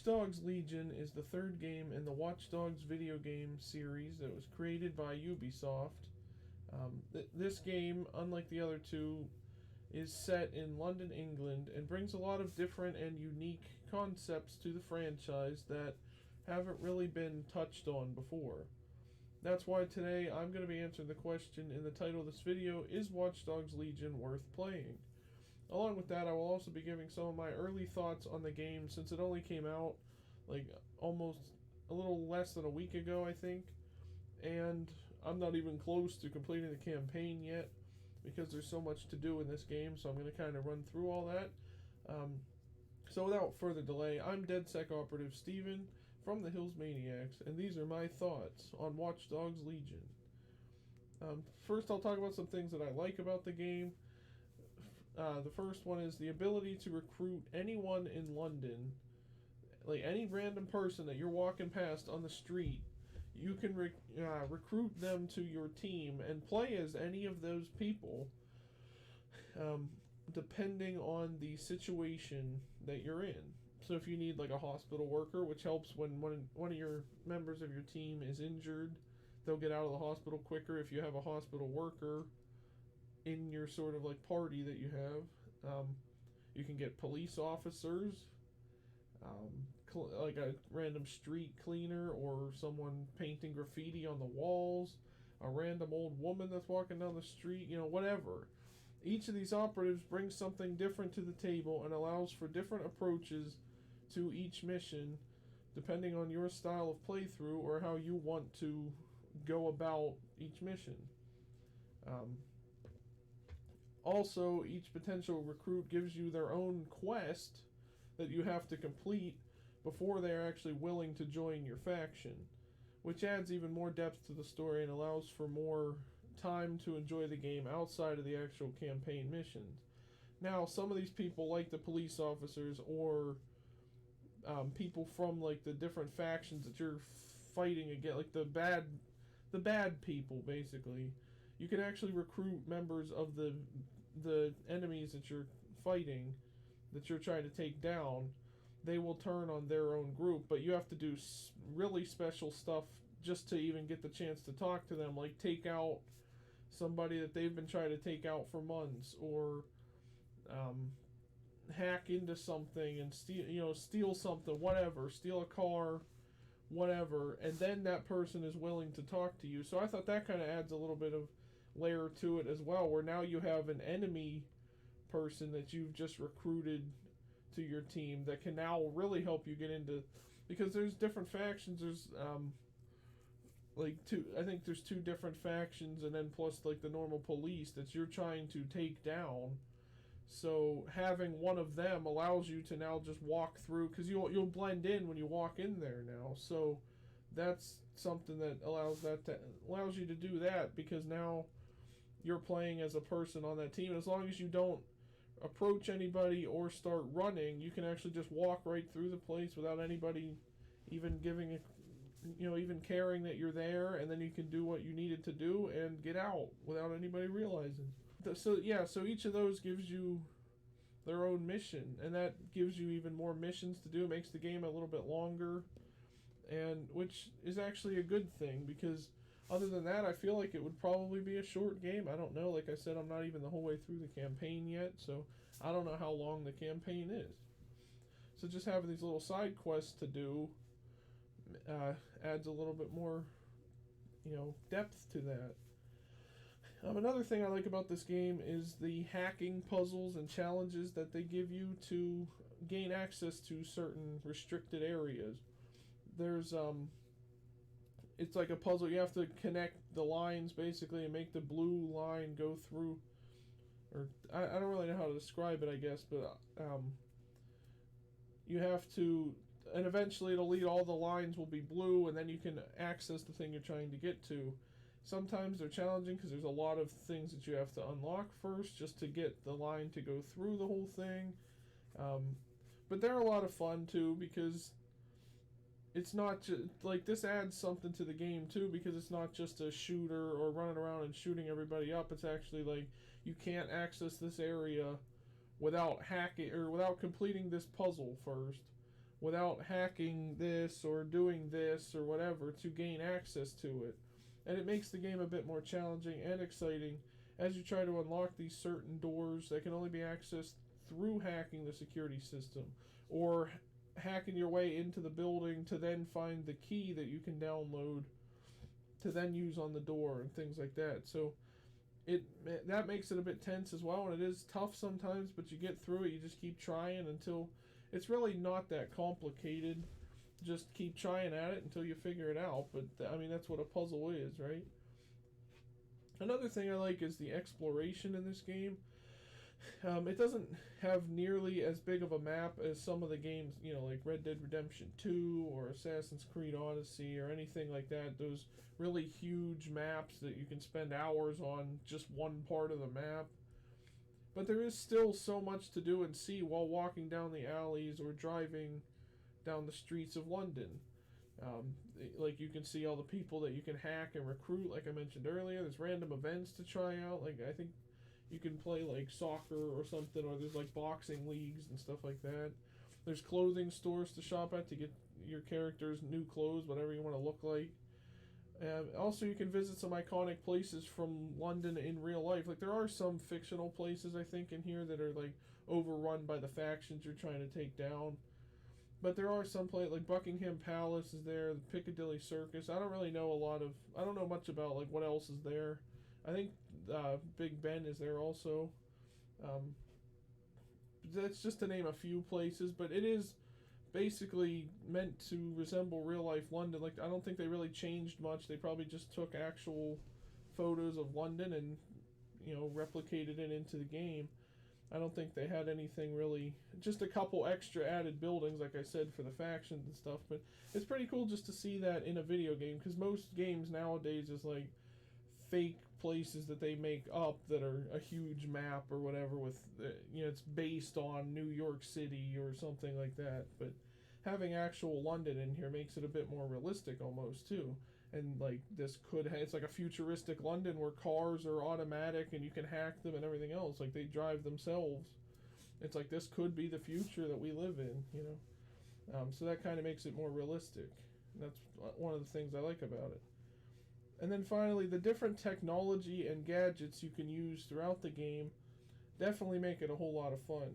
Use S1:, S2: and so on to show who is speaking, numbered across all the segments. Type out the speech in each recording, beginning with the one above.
S1: Watch Dogs Legion is the third game in the Watch Dogs video game series that was created by Ubisoft. This game, unlike the other two, is set in London, England, and brings a lot of different and unique concepts to the franchise that haven't really been touched on before. That's why today I'm going to be answering the question in the title of this video: is Watch Dogs Legion worth playing? Along with that, I will also be giving some of my early thoughts on the game, since it only came out like almost a little less than a week ago, I think, and I'm not even close to completing the campaign yet because there's so much to do in this game, so I'm going to kind of run through all that. So without further delay, I'm DedSec Operative Steven from the Hills Maniacs, and these are my thoughts on Watch Dogs Legion. First, I'll talk about some things that I like about the game. The first one is the ability to recruit anyone in London, like any random person that you're walking past on the street. You can recruit them to your team and play as any of those people, depending on the situation that you're in. So if you need like a hospital worker, which helps when one of your members of your team is injured, they'll get out of the hospital quicker if you have a hospital worker in your sort of like party that you have. You can get police officers, like a random street cleaner or someone painting graffiti on the walls, a random old woman that's walking down the street, whatever. Each of these operatives brings something different to the table and allows for different approaches to each mission, depending on your style of playthrough or how you want to go about each mission. Also, each potential recruit gives you their own quest that you have to complete before they are actually willing to join your faction, which adds even more depth to the story and allows for more time to enjoy the game outside of the actual campaign missions. Now, some of these people, like the police officers or people from like the different factions that you're fighting against, like the bad people, basically, you can actually recruit members of the enemies that you're fighting, that you're trying to take down. They will turn on their own group, but you have to do really special stuff just to even get the chance to talk to them, like take out somebody that they've been trying to take out for months, or hack into something and steal something, whatever, steal a car, whatever, and then that person is willing to talk to you. So I thought that kind of adds a little bit of layer to it as well, where now you have an enemy person that you've just recruited to your team that can now really help you get into, because there's different factions. There's I think there's two different factions, and then plus like the normal police that you're trying to take down. So having one of them allows you to now just walk through, because you'll blend in when you walk in there now. So that's something that allows you to do that, because now you're playing as a person on that team. And as long as you don't approach anybody or start running, you can actually just walk right through the place without anybody even even caring that you're there, and then you can do what you needed to do and get out without anybody realizing. So each of those gives you their own mission, and that gives you even more missions to do. It makes the game a little bit longer, and which is actually a good thing, because other than that, I feel like it would probably be a short game. I don't know. Like I said, I'm not even the whole way through the campaign yet, so I don't know how long the campaign is. So just having these little side quests to do adds a little bit more, depth to that. Another thing I like about this game is the hacking puzzles and challenges that they give you to gain access to certain restricted areas. There's it's like a puzzle. You have to connect the lines basically and make the blue line go through, or I don't really know how to describe it, I guess, but you have to, and eventually it'll lead, all the lines will be blue, and then you can access the thing you're trying to get to. Sometimes they're challenging because there's a lot of things that you have to unlock first just to get the line to go through the whole thing. But they're a lot of fun too, because it's not just like, this adds something to the game too, because it's not just a shooter or running around and shooting everybody up. It's actually like, you can't access this area without hacking or without completing this puzzle first, without hacking this or doing this or whatever to gain access to it. And it makes the game a bit more challenging and exciting as you try to unlock these certain doors that can only be accessed through hacking the security system, or hacking your way into the building to then find the key that you can download to then use on the door and things like that. So that makes it a bit tense as well, and it is tough sometimes, but you get through it. You just keep trying until it's really not that complicated. Just keep trying at it until you figure it out. But I mean, that's what a puzzle is, right? Another thing I like is the exploration in this game. It doesn't have nearly as big of a map as some of the games, like Red Dead Redemption 2 or Assassin's Creed Odyssey or anything like that. Those really huge maps that you can spend hours on just one part of the map. But there is still so much to do and see while walking down the alleys or driving down the streets of London. Like you can see all the people that you can hack and recruit, like I mentioned earlier. There's random events to try out. Like I think you can play like soccer or something, or there's like boxing leagues and stuff like that. There's clothing stores to shop at to get your characters new clothes, whatever you want to look like. Also, you can visit some iconic places from London in real life. Like there are some fictional places I think in here that are like overrun by the factions you're trying to take down. But there are some places, like Buckingham Palace is there, the Piccadilly Circus. I don't know much about like what else is there. I think Big Ben is there also. That's just to name a few places, but it is basically meant to resemble real life London. Like I don't think they really changed much. They probably just took actual photos of London and replicated it into the game. I don't think they had anything really, just a couple extra added buildings, like I said, for the factions and stuff. But it's pretty cool just to see that in a video game, because most games nowadays is like fake places that they make up that are a huge map or whatever with, it's based on New York City or something like that. But having actual London in here makes it a bit more realistic almost too. And like it's like a futuristic London where cars are automatic and you can hack them and everything else. Like they drive themselves. It's like this could be the future that we live in, So that kind of makes it more realistic. And that's one of the things I like about it. And then finally, the different technology and gadgets you can use throughout the game definitely make it a whole lot of fun.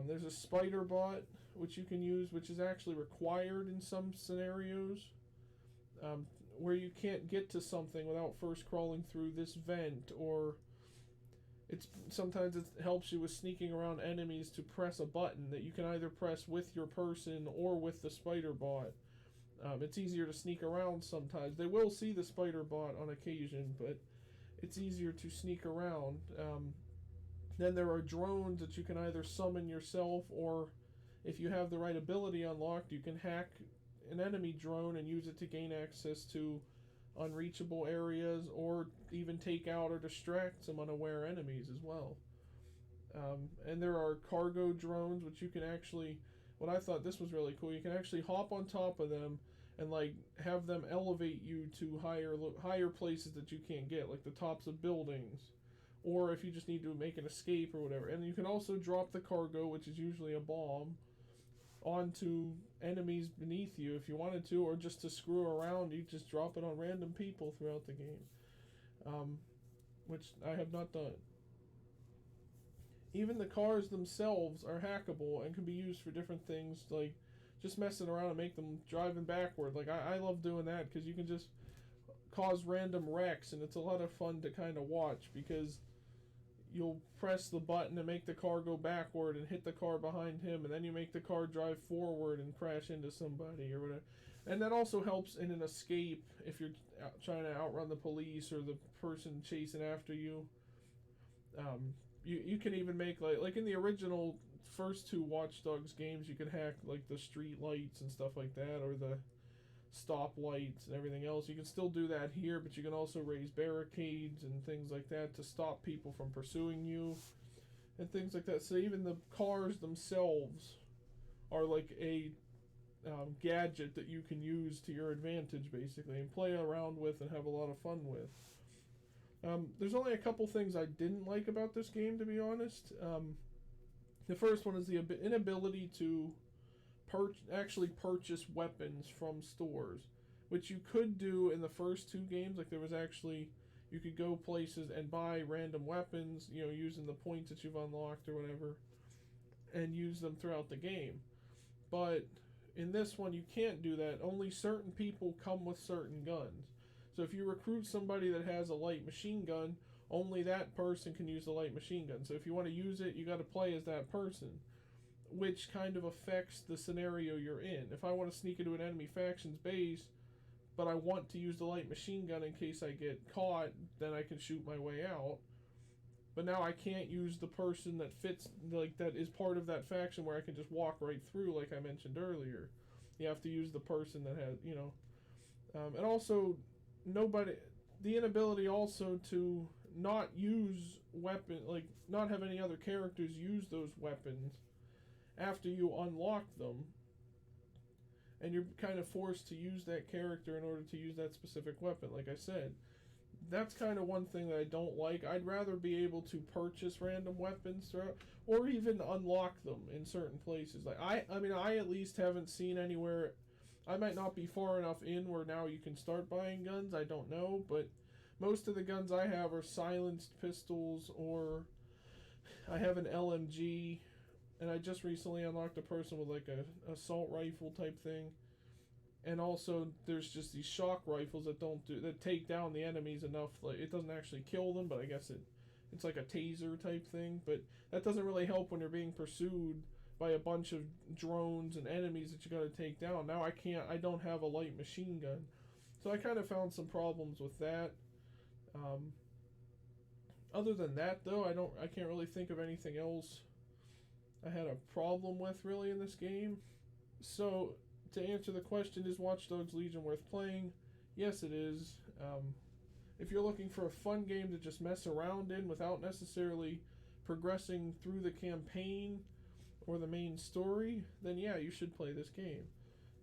S1: There's a spider bot which you can use, which is actually required in some scenarios. Where you can't get to something without first crawling through this vent, or sometimes it helps you with sneaking around enemies to press a button that you can either press with your person or with the spider bot. It's easier to sneak around sometimes. They will see the spider bot on occasion, but it's easier to sneak around. Then there are drones that you can either summon yourself, or if you have the right ability unlocked, you can hack an enemy drone and use it to gain access to unreachable areas, or even take out or distract some unaware enemies as well. And there are cargo drones, which you can actually, what I thought this was really cool, you can actually hop on top of them and like have them elevate you to higher places that you can't get, like the tops of buildings, or if you just need to make an escape or whatever. And you can also drop the cargo, which is usually a bomb, onto enemies beneath you if you wanted to, or just to screw around, you just drop it on random people throughout the game, which I have not done. Even the cars themselves are hackable and can be used for different things, like just messing around and make them driving backward. Like I love doing that because you can just cause random wrecks, and it's a lot of fun to kind of watch, because you'll press the button to make the car go backward and hit the car behind him, and then you make the car drive forward and crash into somebody or whatever. And that also helps in an escape if you're trying to outrun the police or the person chasing after you. You can even make like in the original first two Watch Dogs games, you can hack like the street lights and stuff like that, or the stop lights and everything else. You can still do that here, but you can also raise barricades and things like that to stop people from pursuing you and things like that. So even the cars themselves are like a gadget that you can use to your advantage, basically, and play around with and have a lot of fun with. There's only a couple things I didn't like about this game, to be honest. The first one is the inability to actually purchase weapons from stores, which you could do in the first 2 games. Like, there was actually, you could go places and buy random weapons, you know, using the points that you've unlocked or whatever, and use them throughout the game. But in this one, you can't do that. Only certain people come with certain guns. So if you recruit somebody that has a light machine gun, only that person can use the light machine gun. So if you want to use it, you got to play as that person, which kind of affects the scenario you're in. If I want to sneak into an enemy faction's base, but I want to use the light machine gun in case I get caught, then I can shoot my way out. But now I can't use the person that fits, like, that is part of that faction where I can just walk right through, like I mentioned earlier. You have to use the person that has, you know. And also, the inability also to not use like, not have any other characters use those weapons after you unlock them. And you're kind of forced to use that character in order to use that specific weapon, like I said. That's kind of one thing that I don't like. I'd rather be able to purchase random weapons throughout, or even unlock them in certain places. Like, I mean, I at least haven't seen anywhere. I might not be far enough in where now you can start buying guns. I don't know, but most of the guns I have are silenced pistols, or I have an LMG, and I just recently unlocked a person with like a assault rifle type thing. And also, there's just these shock rifles that take down the enemies enough. Like, it doesn't actually kill them, but I guess it's like a taser type thing. But that doesn't really help when you're being pursued by a bunch of drones and enemies that you got to take down. Now I don't have a light machine gun, so I kind of found some problems with that. Other than that, though, I can't really think of anything else I had a problem with really in this game. So, to answer the question, is Watch Dogs Legion worth playing? Yes, it is. If you're looking for a fun game to just mess around in without necessarily progressing through the campaign or the main story, then yeah, you should play this game.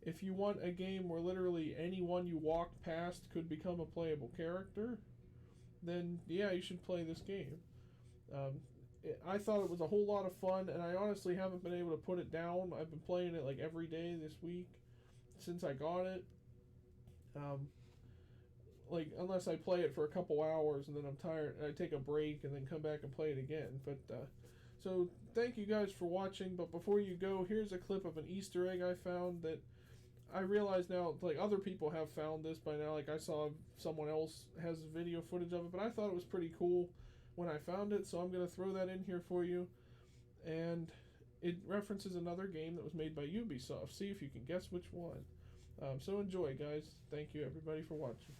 S1: If you want a game where literally anyone you walk past could become a playable character, then yeah, you should play this game. I thought it was a whole lot of fun, and I honestly haven't been able to put it down. I've been playing it like every day this week since I got it. Like, unless I play it for a couple hours and then I'm tired and I take a break and then come back and play it again. But so thank you guys for watching. But before you go, here's a clip of an Easter egg I found that I realize now, like, other people have found this by now. Like, I saw someone else has video footage of it, but I thought it was pretty cool when I found it, so I'm going to throw that in here for you. And it references another game that was made by Ubisoft. See if you can guess which one. So enjoy, guys. Thank you, everybody, for watching.